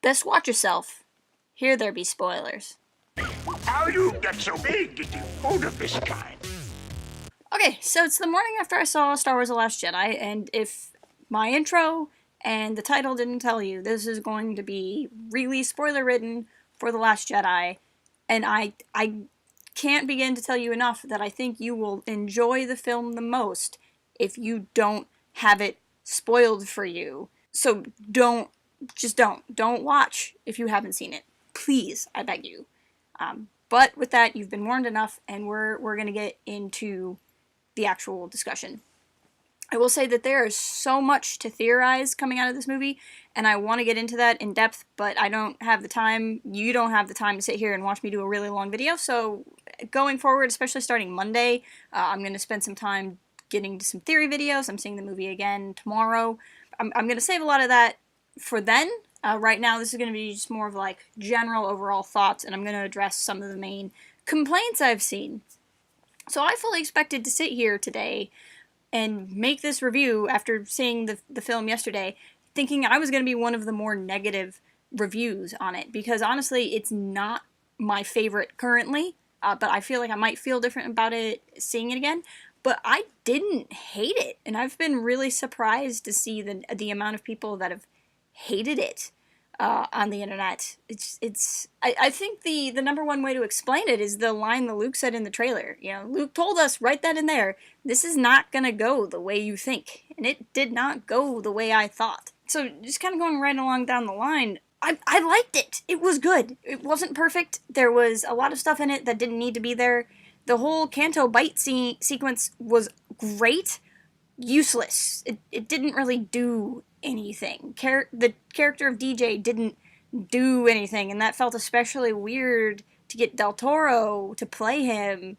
Best watch yourself. Here there be spoilers. How you get so big getting food of this kind? Okay, so it's the morning after I saw Star Wars The Last Jedi, and if my intro and the title didn't tell you, this is going to be really spoiler-ridden for The Last Jedi, and I can't begin to tell you enough that I think you will enjoy the film the most if you don't have it spoiled for you. So don't watch if you haven't seen it. Please, I beg you. But with that, you've been warned enough, and we're going to get into the actual discussion. I will say that there is so much to theorize coming out of this movie, and I want to get into that in depth, but I don't have the time. You don't have the time to sit here and watch me do a really long video, so going forward, especially starting Monday, I'm going to spend some time getting to some theory videos. I'm seeing the movie again tomorrow. I'm going to save a lot of that for then. Right now, this is going to be just more of like general overall thoughts, and I'm going to address some of the main complaints I've seen. So I fully expected to sit here today and make this review after seeing the film yesterday, thinking I was going to be one of the more negative reviews on it, because honestly, it's not my favorite currently, but I feel like I might feel different about it seeing it again. But I didn't hate it, and I've been really surprised to see the amount of people that have hated it on the internet. I think the number one way to explain it is the line that Luke said in the trailer. You know, Luke told us right then and there, this is not gonna go the way you think, and it did not go the way I thought. So just kind of going right along down the line, I liked it. It was good. It wasn't perfect. There was a lot of stuff in it that didn't need to be there. The whole Canto Bight sequence was great. Useless. It didn't really do anything. The character of DJ didn't do anything, and that felt especially weird to get Del Toro to play him,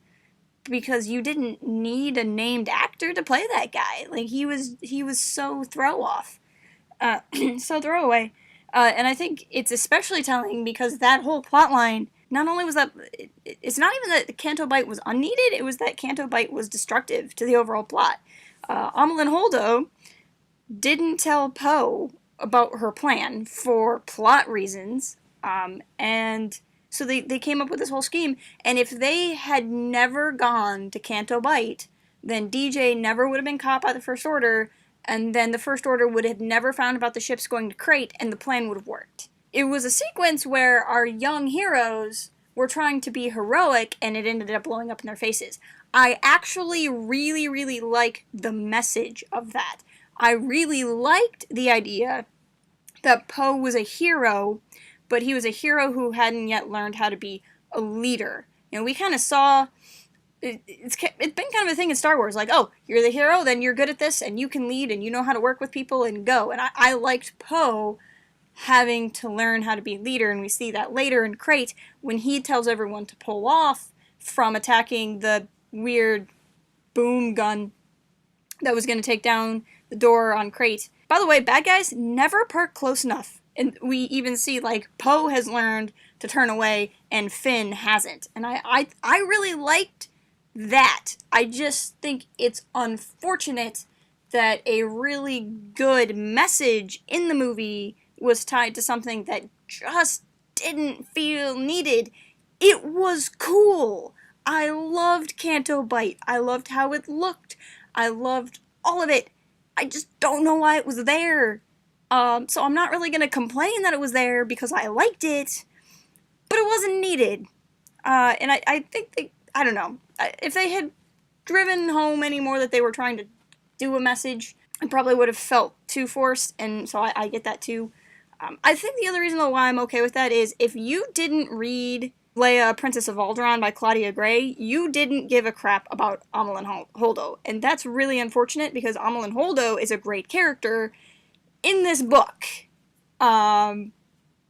because you didn't need a named actor to play that guy. Like, he was so throw-off. So throwaway. And I think it's especially telling because that whole plotline, not only was that, it's not even that the Canto Bight was unneeded, it was that Canto Bight was destructive to the overall plot. Amilyn Holdo didn't tell Poe about her plan for plot reasons, and so they came up with this whole scheme, and if they had never gone to Canto Bight, then DJ never would have been caught by the First Order, and then the First Order would have never found about the ships going to Crate, and the plan would have worked. It was a sequence where our young heroes were trying to be heroic, and it ended up blowing up in their faces. I actually really, really like the message of that. I really liked the idea that Poe was a hero, but he was a hero who hadn't yet learned how to be a leader. You know, we kind of saw, it's been kind of a thing in Star Wars, like, oh, you're the hero, then you're good at this, and you can lead, and you know how to work with people, and go. And I liked Poe having to learn how to be a leader, and we see that later in Crate, when he tells everyone to pull off from attacking the weird boom gun that was going to take down the door on Crate. By the way, bad guys never park close enough. And we even see, like, Poe has learned to turn away, and Finn hasn't. And I really liked that. I just think it's unfortunate that a really good message in the movie was tied to something that just didn't feel needed. It was cool. I loved Canto Bight. I loved how it looked. I loved all of it. I just don't know why it was there. So I'm not really going to complain that it was there because I liked it, but it wasn't needed. And I think I don't know. If they had driven home any more that they were trying to do a message, it probably would have felt too forced, and so I get that too. I think the other reason why I'm okay with that is if you didn't read Leia, Princess of Alderaan by Claudia Gray, you didn't give a crap about Amilyn Holdo. And that's really unfortunate because Amilyn Holdo is a great character in this book.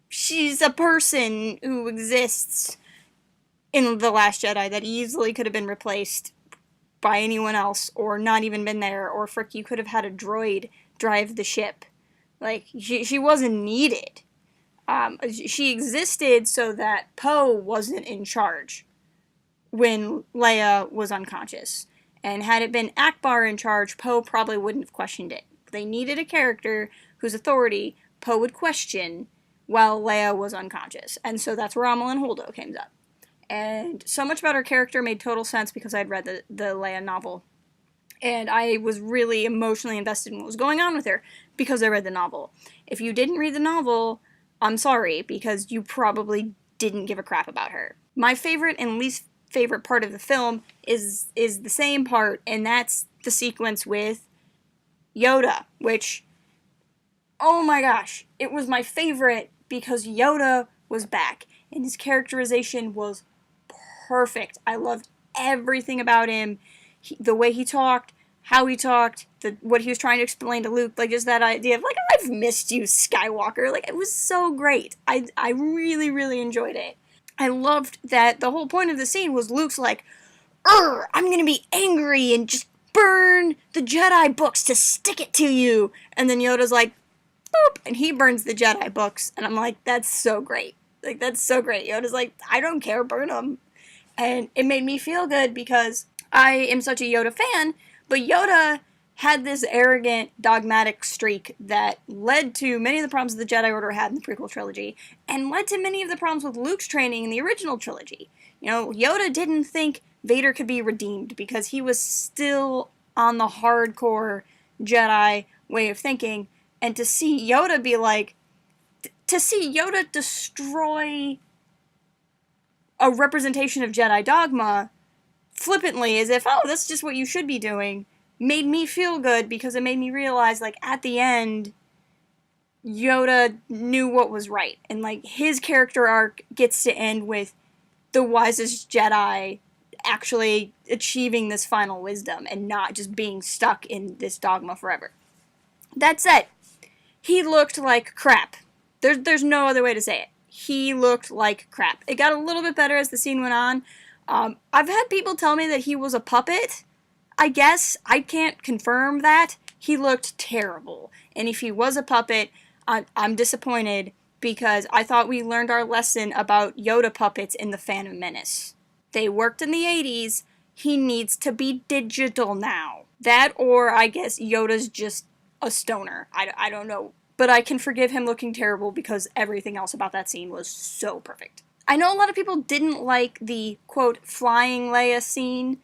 She's a person who exists in The Last Jedi that easily could have been replaced by anyone else or not even been there, or frick, you could have had a droid drive the ship. Like, she wasn't needed. She existed so that Poe wasn't in charge when Leia was unconscious. And had it been Akbar in charge, Poe probably wouldn't have questioned it. They needed a character whose authority Poe would question while Leia was unconscious. And so that's where Amilyn Holdo came up. And so much about her character made total sense because I'd read the Leia novel. And I was really emotionally invested in what was going on with her because I read the novel. If you didn't read the novel, I'm sorry, because you probably didn't give a crap about her. My favorite and least favorite part of the film is the same part, and that's the sequence with Yoda, which, oh my gosh, it was my favorite because Yoda was back, and his characterization was perfect. I loved everything about him. The way he talked, how he talked, what he was trying to explain to Luke, like just that idea of like, I've missed you, Skywalker. Like, it was so great. I really, really enjoyed it. I loved that the whole point of the scene was Luke's like, I'm gonna be angry and just burn the Jedi books to stick it to you. And then Yoda's like, boop, and he burns the Jedi books. And I'm like, that's so great. Like, that's so great. Yoda's like, I don't care, burn them. And it made me feel good because I am such a Yoda fan, but Yoda had this arrogant, dogmatic streak that led to many of the problems the Jedi Order had in the prequel trilogy, and led to many of the problems with Luke's training in the original trilogy. You know, Yoda didn't think Vader could be redeemed because he was still on the hardcore Jedi way of thinking, and to see Yoda be like, to see Yoda destroy a representation of Jedi dogma flippantly as if, oh, that's just what you should be doing, made me feel good because it made me realize, like, at the end, Yoda knew what was right. And, like, his character arc gets to end with the wisest Jedi actually achieving this final wisdom and not just being stuck in this dogma forever. That said, he looked like crap. There's no other way to say it. He looked like crap. It got a little bit better as the scene went on. I've had people tell me that he was a puppet. I guess I can't confirm that. He looked terrible. And if he was a puppet, I'm disappointed because I thought we learned our lesson about Yoda puppets in The Phantom Menace. They worked in the 80s. He needs to be digital now. That, or I guess Yoda's just a stoner. I don't know. But I can forgive him looking terrible because everything else about that scene was so perfect. I know a lot of people didn't like the, quote, flying Leia scene.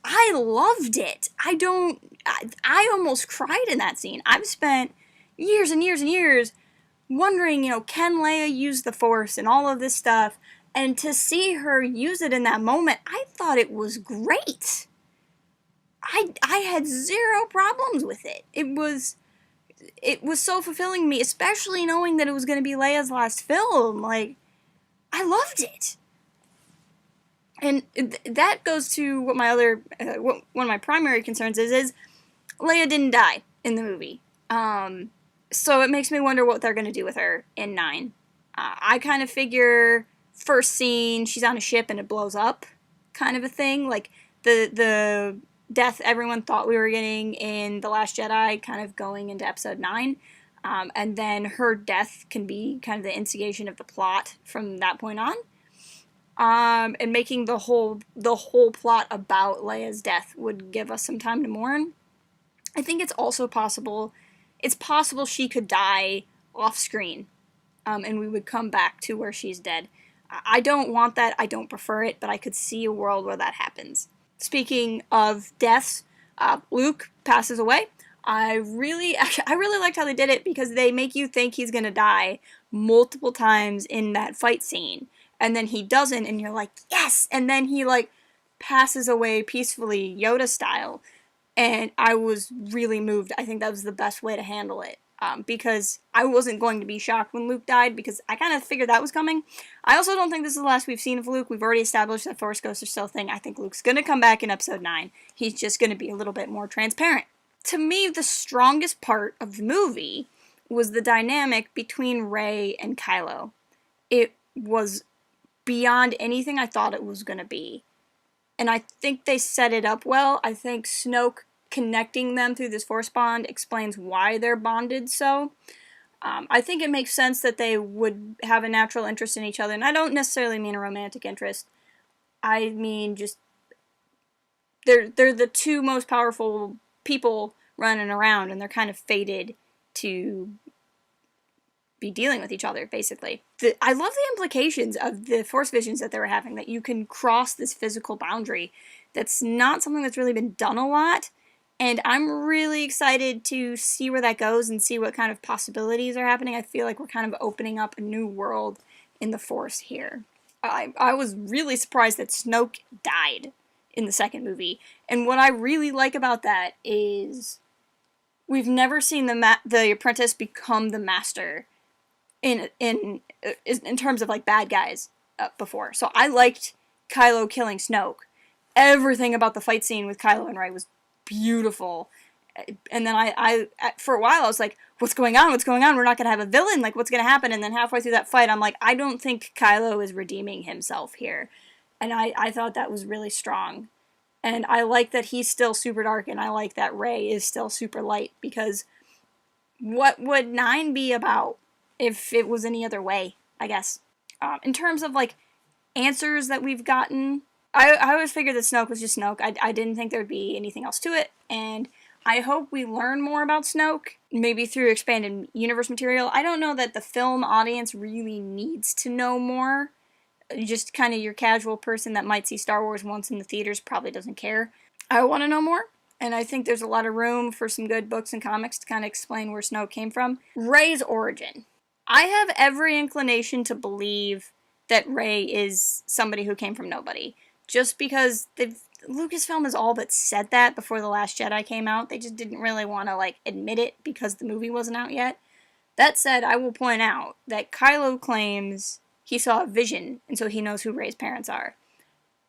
I loved it. I almost cried in that scene. I've spent years and years and years wondering, you know, can Leia use the Force and all of this stuff? And to see her use it in that moment, I thought it was great. I had zero problems with it. It was so fulfilling to me, especially knowing that it was going to be Leia's last film. Like, I loved it. And that goes to what my other, one of my primary concerns is Leia didn't die in the movie. So it makes me wonder what they're going to do with her in 9. I kind of figure first scene, she's on a ship and it blows up, kind of a thing. Like the death everyone thought we were getting in The Last Jedi kind of going into episode 9. And then her death can be kind of the instigation of the plot from that point on. And making the whole plot about Leia's death would give us some time to mourn. I think it's also possible, she could die off screen, and we would come back to where she's dead. I don't want that, I don't prefer it, but I could see a world where that happens. Speaking of deaths, Luke passes away. I really liked how they did it because they make you think he's gonna die multiple times in that fight scene. And then he doesn't, and you're like, yes! And then he, like, passes away peacefully, Yoda style. And I was really moved. I think that was the best way to handle it. Because I wasn't going to be shocked when Luke died, because I kind of figured that was coming. I also don't think this is the last we've seen of Luke. We've already established that Force Ghosts are still a thing. I think Luke's going to come back in episode 9. He's just going to be a little bit more transparent. To me, the strongest part of the movie was the dynamic between Rey and Kylo. It was beyond anything I thought it was going to be. And I think they set it up well. I think Snoke connecting them through this Force bond explains why they're bonded so. I think it makes sense that they would have a natural interest in each other. And I don't necessarily mean a romantic interest. I mean just they're the two most powerful people running around, and they're kind of fated to be dealing with each other, basically. I love the implications of the Force visions that they were having, that you can cross this physical boundary. That's not something that's really been done a lot, and I'm really excited to see where that goes and see what kind of possibilities are happening. I feel like we're kind of opening up a new world in the Force here. I was really surprised that Snoke died in the second movie, and what I really like about that is we've never seen the apprentice become the master in terms of like bad guys before. So I liked Kylo killing Snoke. Everything about the fight scene with Kylo and Rey was beautiful. And then I for a while I was like, what's going on? What's going on? We're not gonna have a villain. Like, what's gonna happen? And then halfway through that fight, I'm like, I don't think Kylo is redeeming himself here. And I thought that was really strong. And I like that he's still super dark, and I like that Rey is still super light, because what would 9 be about if it was any other way, I guess. In terms of, like, answers that we've gotten, I always figured that Snoke was just Snoke. I didn't think there would be anything else to it, and I hope we learn more about Snoke, maybe through expanded universe material. I don't know that the film audience really needs to know more. Just kind of your casual person that might see Star Wars once in the theaters probably doesn't care. I want to know more, and I think there's a lot of room for some good books and comics to kind of explain where Snoke came from. Rey's origin. I have every inclination to believe that Rey is somebody who came from nobody, just because Lucasfilm has all but said that before The Last Jedi came out. They just didn't really want to, like, admit it because the movie wasn't out yet. That said, I will point out that Kylo claims he saw a vision, and so he knows who Rey's parents are.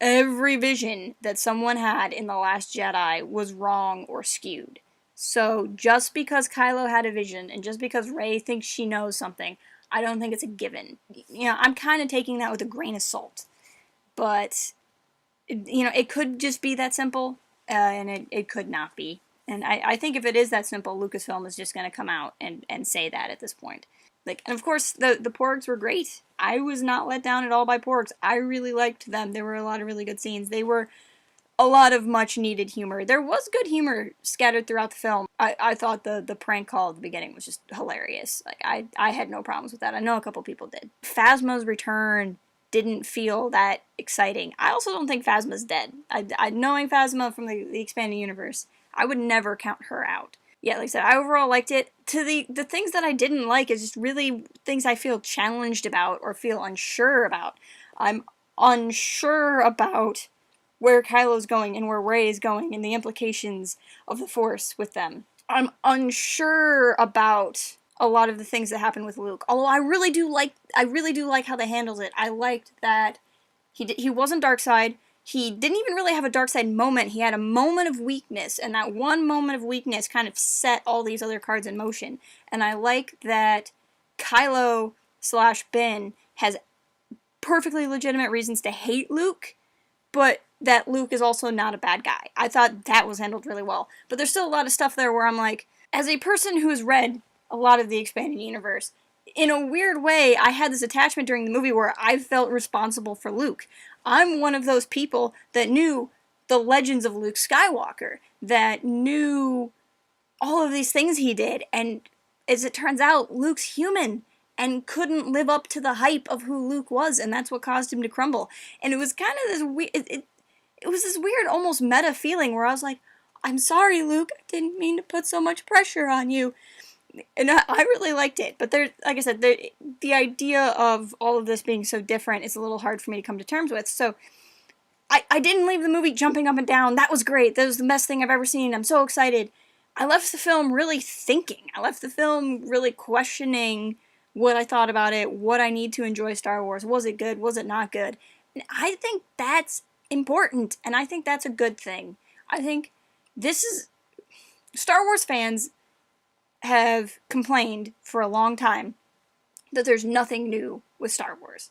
Every vision that someone had in The Last Jedi was wrong or skewed. So just because Kylo had a vision, and just because Rey thinks she knows something, I don't think it's a given. You know, I'm kind of taking that with a grain of salt. But, you know, it could just be that simple, and it could not be. And I think if it is that simple, Lucasfilm is just going to come out and say that at this point. Like, and of course, the Porgs were great. I was not let down at all by Porgs. I really liked them. There were a lot of really good scenes. They were a lot of much needed humor. There was good humor scattered throughout the film. I thought the prank call at the beginning was just hilarious. Like, I had no problems with that. I know a couple people did. Phasma's return didn't feel that exciting. I also don't think Phasma's dead. Knowing Phasma from the expanded universe, I would never count her out. Yeah, like I said, I overall liked it. To the things that I didn't like is just really things I feel challenged about or feel unsure about. I'm unsure about where Kylo's going and where Rey is going and the implications of the Force with them. I'm unsure about a lot of the things that happen with Luke. Although I really do like how they handled it. I liked that he wasn't Darkseid. He didn't even really have a dark side moment. He had a moment of weakness, and that one moment of weakness kind of set all these other cards in motion. And I like that Kylo / Ben has perfectly legitimate reasons to hate Luke, but that Luke is also not a bad guy. I thought that was handled really well. But there's still a lot of stuff there where I'm like, as a person who has read a lot of the expanded universe, in a weird way, I had this attachment during the movie where I felt responsible for Luke. I'm one of those people that knew the legends of Luke Skywalker, that knew all of these things he did, and as it turns out, Luke's human and couldn't live up to the hype of who Luke was, and that's what caused him to crumble. And it was kind of this weird, it was this weird, almost meta feeling where I was like, I'm sorry, Luke, I didn't mean to put so much pressure on you. And I really liked it, but there, like I said, the idea of all of this being so different is a little hard for me to come to terms with. So I didn't leave the movie jumping up and down. That was great. That was the best thing I've ever seen. I'm so excited. I left the film really thinking. I left the film really questioning what I thought about it, what I need to enjoy Star Wars. Was it good? Was it not good? And I think that's important, and I think that's a good thing. I think this is... Star Wars fans have complained for a long time that there's nothing new with Star Wars.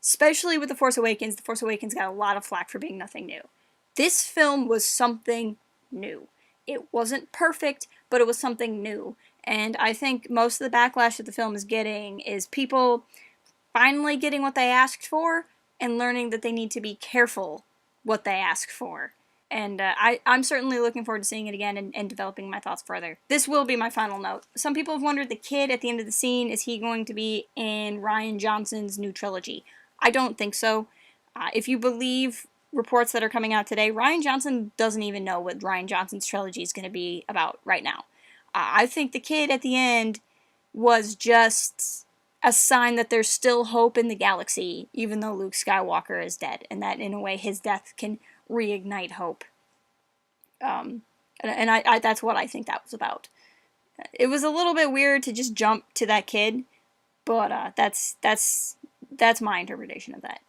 Especially with The Force Awakens. The Force Awakens got a lot of flack for being nothing new. This film was something new. It wasn't perfect, but it was something new. And I think most of the backlash that the film is getting is people finally getting what they asked for and learning that they need to be careful what they ask for. And I'm certainly looking forward to seeing it again and developing my thoughts further. This will be my final note. Some people have wondered, the kid at the end of the scene, is he going to be in Rian Johnson's new trilogy? I don't think so. If you believe reports that are coming out today, Rian Johnson doesn't even know what Rian Johnson's trilogy is going to be about right now. I think the kid at the end was just a sign that there's still hope in the galaxy, even though Luke Skywalker is dead, and that in a way his death can reignite hope. And that's what I think that was about. It was a little bit weird to just jump to that kid, but that's my interpretation of that.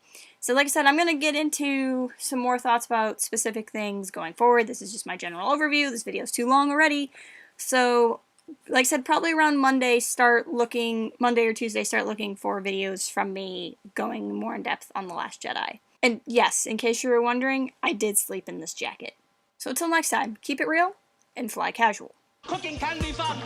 So like I said, I'm going to get into some more thoughts about specific things going forward. This is just my general overview. This video is too long already. So, like I said, probably around Monday or Tuesday, start looking for videos from me going more in depth on The Last Jedi. And yes, in case you were wondering, I did sleep in this jacket. So until next time, keep it real and fly casual. Cooking can be fun.